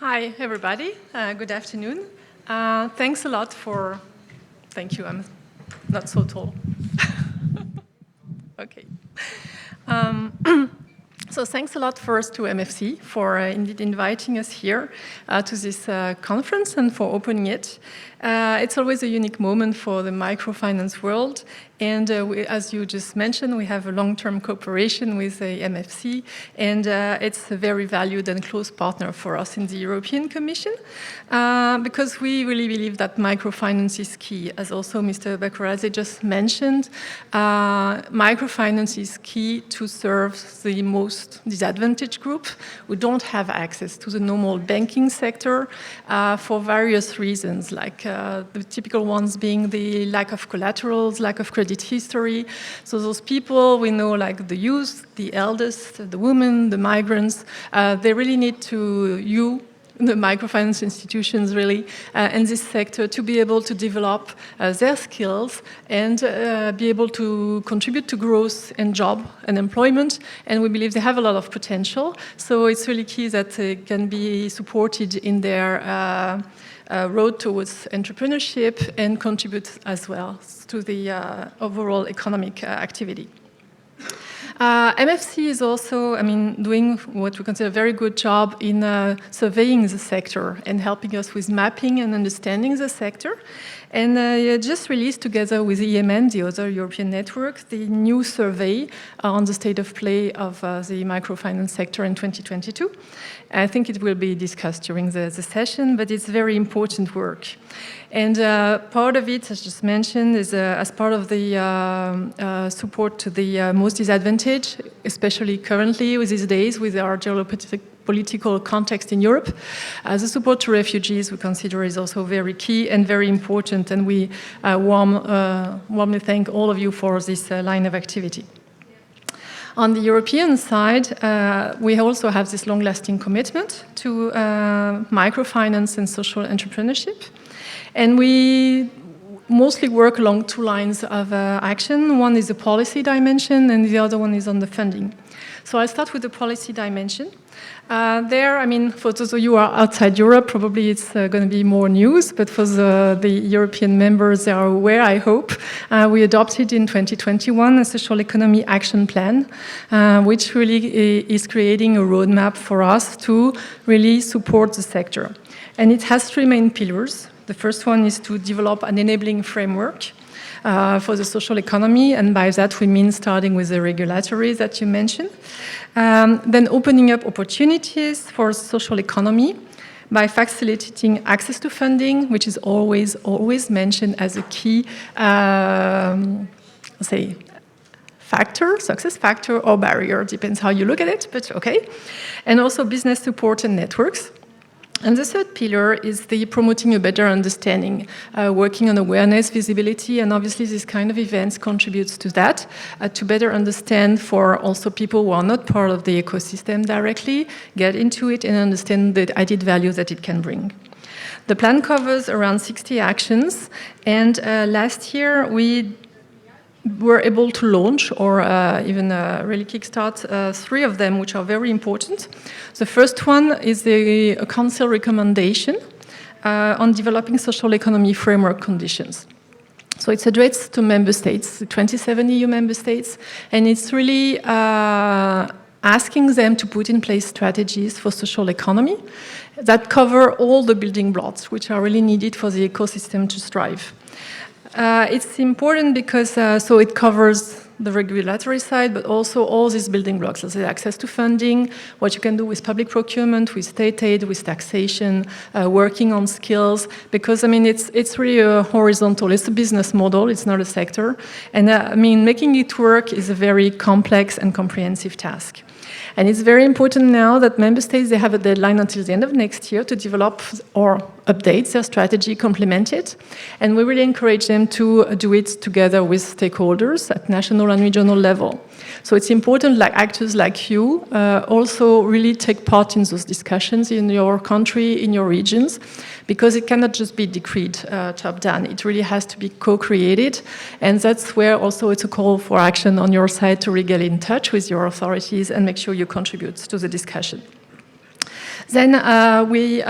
Hi, everybody. Good afternoon. Thanks a lot for... Thank you, I'm not so tall. Okay. So thanks a lot first to MFC for indeed inviting us here to this conference and for opening it. It's always a unique moment for the microfinance world. And as you just mentioned, we have a long-term cooperation with the MFC, and it's a very valued and close partner for us in the European Commission, because we really believe that microfinance is key. As also Mr. Bakuraze just mentioned, microfinance is key to serve the most disadvantaged group who don't have access to the normal banking sector for various reasons, like the typical ones being the lack of collaterals, lack of credit history. So those people we know, like the youth, the eldest, the women, the migrants, they really need the microfinance institutions really in this sector to be able to develop their skills and be able to contribute to growth and job and employment. And we believe they have a lot of potential. So it's really key that they can be supported in their road towards entrepreneurship and contribute as well to the overall economic activity. MFC is also, doing what we consider a very good job in surveying the sector and helping us with mapping and understanding the sector. And just released together with EMN, the other European network, the new survey on the state of play of the microfinance sector in 2022. I think it will be discussed during the session, but it's very important work. And part of it, as just mentioned, is as part of the support to the most disadvantaged, especially currently with these days with our geopolitical context in Europe. The support to refugees we consider is also very key and very important, and we warmly thank all of you for this line of activity. On the European side, we also have this long-lasting commitment to microfinance and social entrepreneurship. And we mostly work along two lines of action. One is the policy dimension, and the other one is on the funding. So I'll start with the policy dimension. For those of you who are outside Europe, probably it's going to be more news, but for the European members, they are aware, I hope. We adopted in 2021 a social economy action plan, which really is creating a roadmap for us to really support the sector. And it has three main pillars. The first one is to develop an enabling framework for the social economy, and by that we mean starting with the regulatory that you mentioned. Then opening up opportunities for social economy by facilitating access to funding, which is always mentioned as a key, success factor or barrier, depends how you look at it, but okay. And also business support and networks. And the third pillar is the promoting a better understanding, working on awareness, visibility, and obviously this kind of events contributes to that, to better understand for also people who are not part of the ecosystem directly, get into it and understand the added value that it can bring. The plan covers around 60 actions, and last year we were able to launch or even really kickstart 3 of them, which are very important. The first one is the Council recommendation on developing social economy framework conditions. So it's addressed to member states, the 27 EU member states, and it's really asking them to put in place strategies for social economy that cover all the building blocks which are really needed for the ecosystem to thrive. It's important because so it covers the regulatory side, but also all these building blocks, so access to funding, what you can do with public procurement, with state aid, with taxation, working on skills, because it's really a horizontal, it's a business model, it's not a sector, and making it work is a very complex and comprehensive task. And it's very important now that member states, they have a deadline until the end of next year to develop or update their strategy, complement it. And we really encourage them to do it together with stakeholders at national and regional level. So it's important, like actors like you, also really take part in those discussions in your country, in your regions, because it cannot just be decreed top down. It really has to be co-created. And that's where also it's a call for action on your side to really get in touch with your authorities and make sure you contribute to the discussion. Then we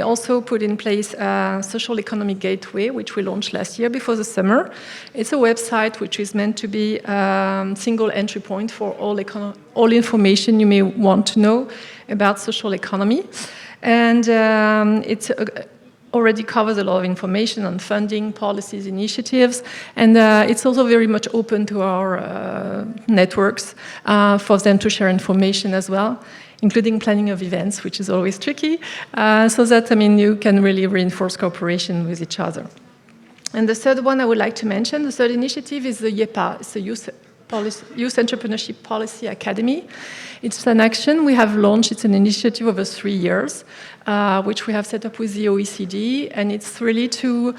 also put in place a social economic gateway, which we launched last year before the summer. It's a website which is meant to be a single entry point for all information you may want to know about social economy. And it's already covers a lot of information on funding, policies, initiatives, and it's also very much open to our networks for them to share information as well, including planning of events, which is always tricky, so that, you can really reinforce cooperation with each other. And the third one I would like to mention, the third initiative is the YEPA, it's the Youth Entrepreneurship Policy Academy. It's an action we have launched, it's an initiative over 3 years, which we have set up with the OECD, and it's really to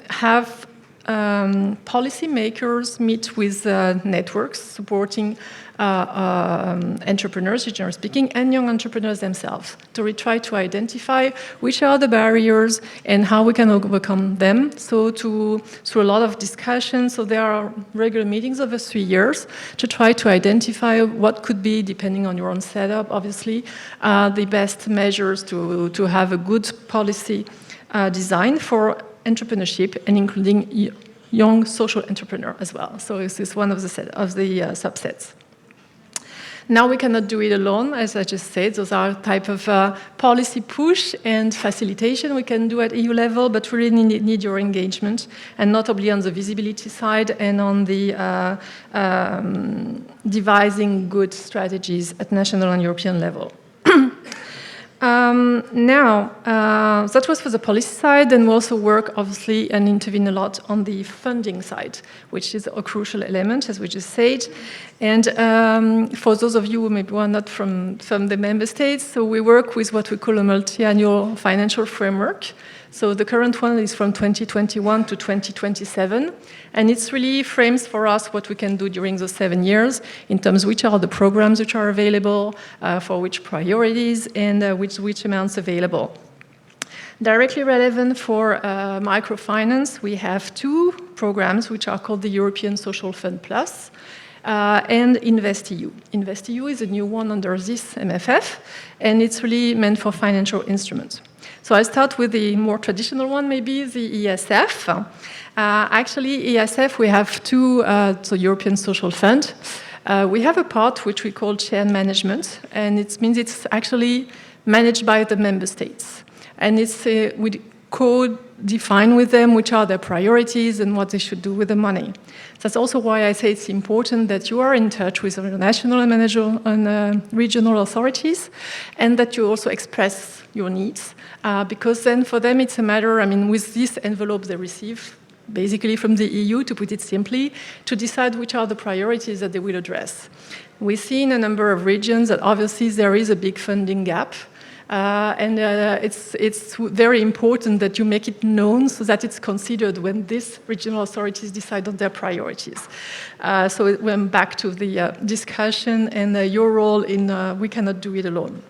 have policymakers meet with networks supporting entrepreneurs, generally speaking, and young entrepreneurs themselves, to try to identify which are the barriers and how we can overcome them. So through a lot of discussions, so there are regular meetings over 3 years to try to identify what could be, depending on your own setup, obviously, the best measures to have a good policy design for entrepreneurship, and including young social entrepreneur as well. So this is one of the subsets. Now we cannot do it alone, as I just said. Those are type of policy push and facilitation we can do at EU level, but we really need your engagement, and notably on the visibility side and on the devising good strategies at national and European level. That was for the policy side, and we also work, obviously, and intervene a lot on the funding side, which is a crucial element, as we just said. And for those of you who maybe are not from the member states, so we work with what we call a multi-annual financial framework. So the current one is from 2021 to 2027, and it's really frames for us what we can do during those 7 years in terms of which are the programs which are available, for which priorities, and which amounts available. Directly relevant for microfinance, we have 2 programs which are called the European Social Fund Plus and InvestEU. InvestEU is a new one under this MFF, and it's really meant for financial instruments. So I'll start with the more traditional one, maybe the ESF. Actually, ESF, we have 2, so European Social Fund. We have a part which we call shared management, and it means it's actually managed by the member states. And it's we co-define with them which are their priorities and what they should do with the money. That's also why I say it's important that you are in touch with national and regional authorities, and that you also express your needs, because then for them it's a matter, with this envelope they receive, basically from the EU, to put it simply, to decide which are the priorities that they will address. We see in a number of regions that obviously there is a big funding gap, and it's very important that you make it known so that it's considered when these regional authorities decide on their priorities. So it went back to the discussion and your role in we cannot do it alone.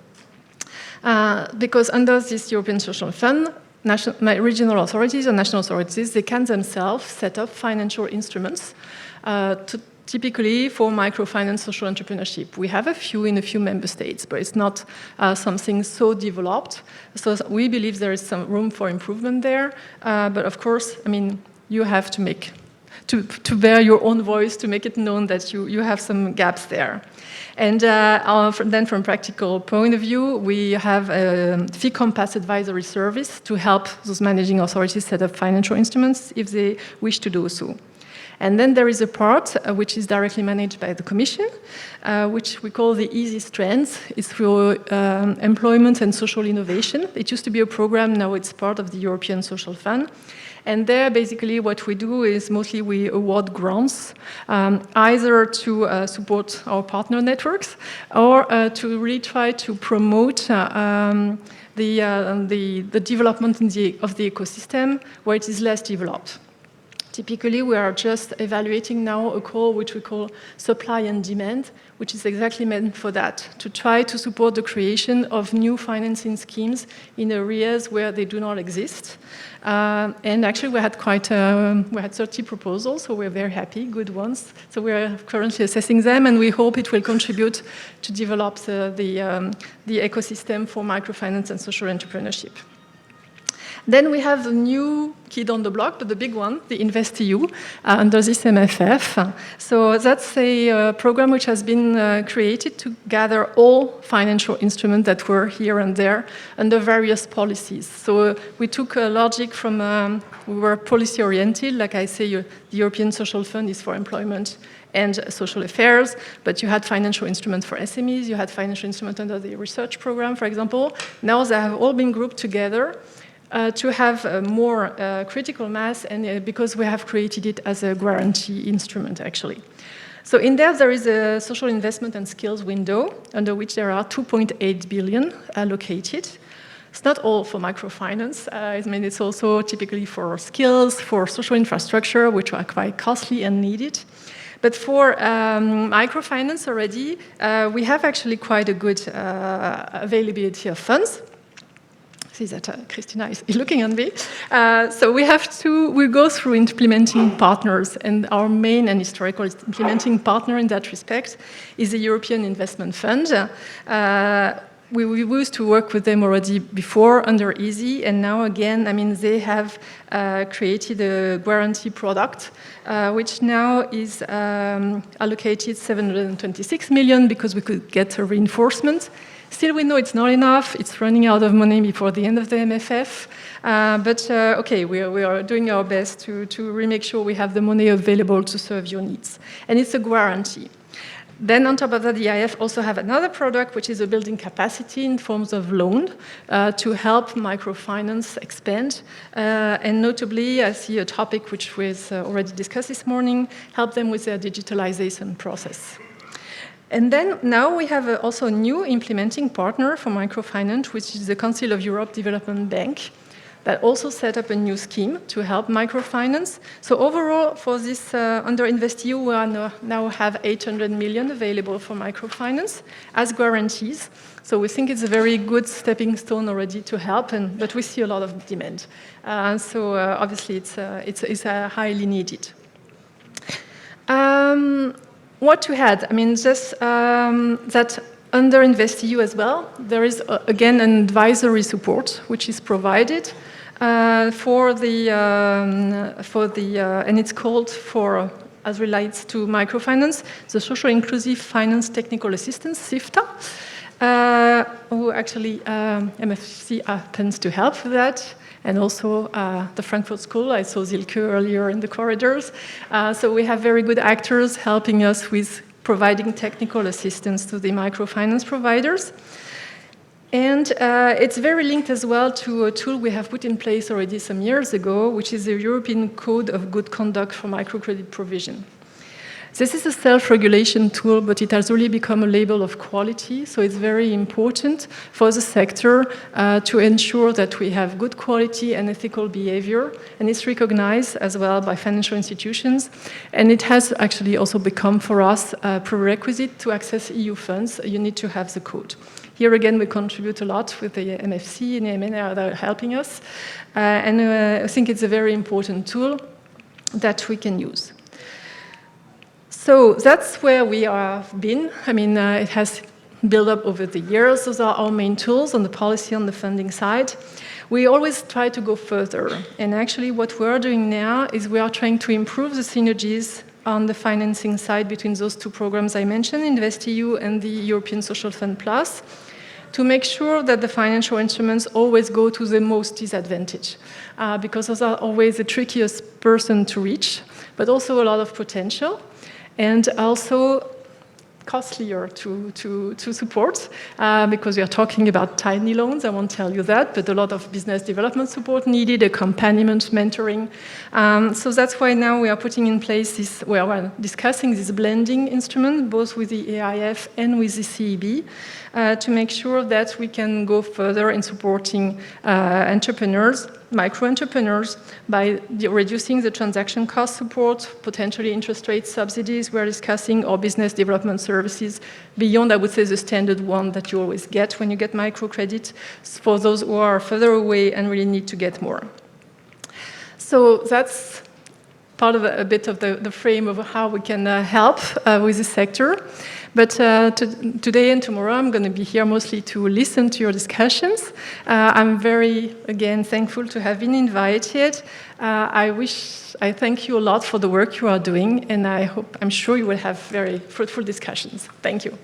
Because under this European Social Fund, regional authorities or national authorities, they can themselves set up financial instruments typically for microfinance social entrepreneurship. We have a few in a few member states, but it's not something so developed. So we believe there is some room for improvement there. But of course, you have to bear your own voice to make it known that you have some gaps there. And then from a practical point of view, we have a fee compass advisory service to help those managing authorities set up financial instruments if they wish to do so. And then there is a part which is directly managed by the Commission, which we call the Easy Strands. It's for employment and social innovation. It used to be a program, now it's part of the European Social Fund. And there, basically, what we do is mostly we award grants, either to support our partner networks or to really try to promote the development of the ecosystem where it is less developed. Typically, we are just evaluating now a call which we call supply and demand, which is exactly meant for that, to try to support the creation of new financing schemes in areas where they do not exist. And actually, we had 30 proposals, so we're very happy, good ones. So we're currently assessing them, and we hope it will contribute to develop the ecosystem for microfinance and social entrepreneurship. Then we have the new kid on the block, but the big one, the InvestEU, under this MFF. So that's a program which has been created to gather all financial instruments that were here and there under various policies. So we took a logic from, we were policy-oriented, like I say, the European Social Fund is for employment and social affairs, but you had financial instruments for SMEs, you had financial instruments under the research program, for example. Now they have all been grouped together to have more critical mass, and because we have created it as a guarantee instrument, actually. So in there is a social investment and skills window, under which there are 2.8 billion allocated. It's not all for microfinance. I mean, it's also typically for skills, for social infrastructure, which are quite costly and needed. But for microfinance already, we have actually quite a good availability of funds. See that Christina is looking at me. So we go through implementing partners, and our main and historical implementing partner in that respect is the European Investment Fund. We used to work with them already before under EASY, and now again, I mean, they have created a guarantee product, which now is allocated 726 million because we could get a reinforcement. Still, we know it's not enough. It's running out of money before the end of the MFF. But okay, we are doing our best to make sure we have the money available to serve your needs. And it's a guarantee. Then on top of that, the EIF also have another product, which is a building capacity in forms of loan to help microfinance expand. And notably, I see a topic which was already discussed this morning, help them with their digitalization process. And then now we have also a new implementing partner for microfinance, which is the Council of Europe Development Bank, that also set up a new scheme to help microfinance. So overall, for this under InvestEU, we now have 800 million available for microfinance as guarantees. So we think it's a very good stepping stone already to help, but we see a lot of demand. So obviously, it's highly needed. What to add? I mean, just that under InvestEU as well, there is again an advisory support which is provided for the and it's called for, as relates to microfinance, the Social Inclusive Finance Technical Assistance (SIFTA), who actually MFC happens to help with that. And also the Frankfurt School, I saw Silke earlier in the corridors. So we have very good actors helping us with providing technical assistance to the microfinance providers. And it's very linked as well to a tool we have put in place already some years ago, which is the European Code of Good Conduct for Microcredit Provision. This is a self-regulation tool, but it has really become a label of quality. So it's very important for the sector to ensure that we have good quality and ethical behavior. And it's recognized as well by financial institutions. And it has actually also become for us a prerequisite to access EU funds. You need to have the code. Here again, we contribute a lot with the MFC and EMN that are helping us. And I think it's a very important tool that we can use. So that's where we have been. I mean, it has built up over the years. Those are our main tools on the policy, on the funding side. We always try to go further. And actually what we are doing now is we are trying to improve the synergies on the financing side between those two programs I mentioned, InvestEU and the European Social Fund Plus, to make sure that the financial instruments always go to the most disadvantaged, because those are always the trickiest person to reach, but also a lot of potential. And also costlier to support, because we are talking about tiny loans, I won't tell you that, but a lot of business development support needed, accompaniment, mentoring. So that's why now we are putting in place this, we're discussing this blending instrument, both with the EIF and with the CEB, to make sure that we can go further in supporting entrepreneurs micro-entrepreneurs by reducing the transaction cost support, potentially interest rate subsidies we're discussing, or business development services beyond, I would say, the standard one that you always get when you get microcredit for those who are further away and really need to get more. So that's part of a bit of the frame of how we can help with this sector. But today and tomorrow, I'm going to be here mostly to listen to your discussions. I'm very, again, thankful to have been invited. I thank you a lot for the work you are doing, and I'm sure you will have very fruitful discussions. Thank you.